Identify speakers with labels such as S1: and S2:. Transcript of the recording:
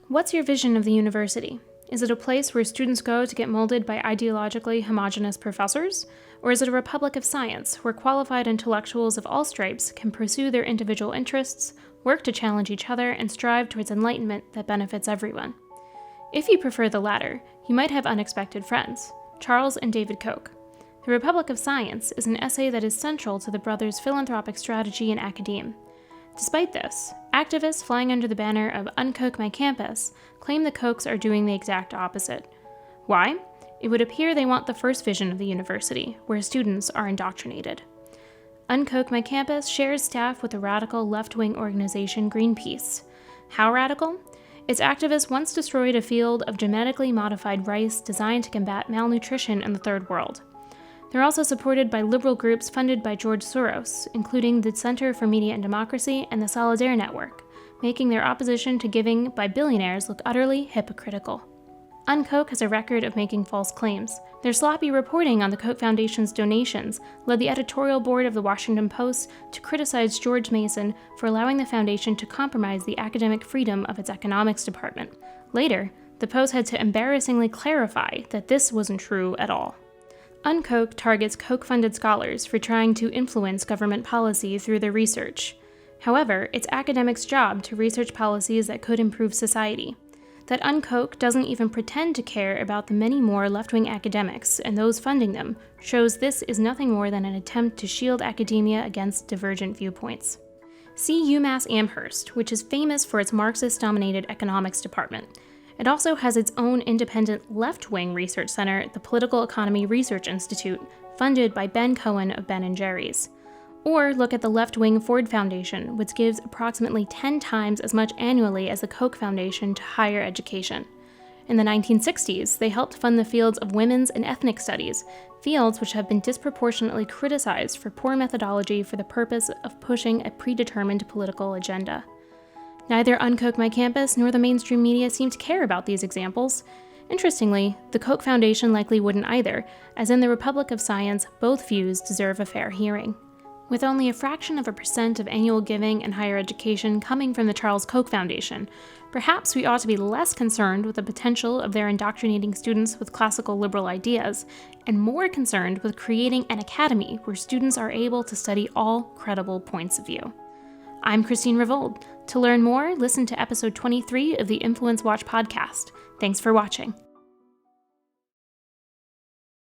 S1: What's your vision of the university? Is it a place where students go to get molded by ideologically homogenous professors? Or is it a republic of science where qualified intellectuals of all stripes can pursue their individual interests, work to challenge each other, and strive towards enlightenment that benefits everyone? If you prefer the latter, you might have unexpected friends, Charles and David Koch. The Republic of Science is an essay that is central to the brothers' philanthropic strategy in academe. Despite this, activists flying under the banner of UnKoch my campus claim the Kochs are doing the exact opposite. Why? It would appear they want the first vision of the university, where students are indoctrinated. UnKoch my campus shares staff with the radical left-wing organization Greenpeace. How radical? Its activists once destroyed a field of genetically modified rice designed to combat malnutrition in the Third World. They're also supported by liberal groups funded by George Soros, including the Center for Media and Democracy and the Solidaire Network, making their opposition to giving by billionaires look utterly hypocritical. UnKoch has a record of making false claims. Their sloppy reporting on the Koch Foundation's donations led the editorial board of the Washington Post to criticize George Mason for allowing the foundation to compromise the academic freedom of its economics department. Later, the Post had to embarrassingly clarify that this wasn't true at all. UnKoch targets Koch-funded scholars for trying to influence government policy through their research. However, it's academics' job to research policies that could improve society. That UnKoch doesn't even pretend to care about the many more left-wing academics and those funding them shows this is nothing more than an attempt to shield academia against divergent viewpoints. See UMass Amherst, which is famous for its Marxist-dominated economics department. It also has its own independent left-wing research center, the Political Economy Research Institute, funded by Ben Cohen of Ben & Jerry's. Or look at the left-wing Ford Foundation, which gives approximately 10 times as much annually as the Koch Foundation to higher education. In the 1960s, they helped fund the fields of women's and ethnic studies, fields which have been disproportionately criticized for poor methodology for the purpose of pushing a predetermined political agenda. Neither UnKoch my campus nor the mainstream media seem to care about these examples. Interestingly, the Koch Foundation likely wouldn't either, as in the Republic of Science, both views deserve a fair hearing. With only a fraction of a % of annual giving in higher education coming from the Charles Koch Foundation, perhaps we ought to be less concerned with the potential of their indoctrinating students with classical liberal ideas, and more concerned with creating an academy where students are able to study all credible points of view. I'm Christine Ravold. To learn more, listen to episode 23 of the Influence Watch podcast. Thanks for watching.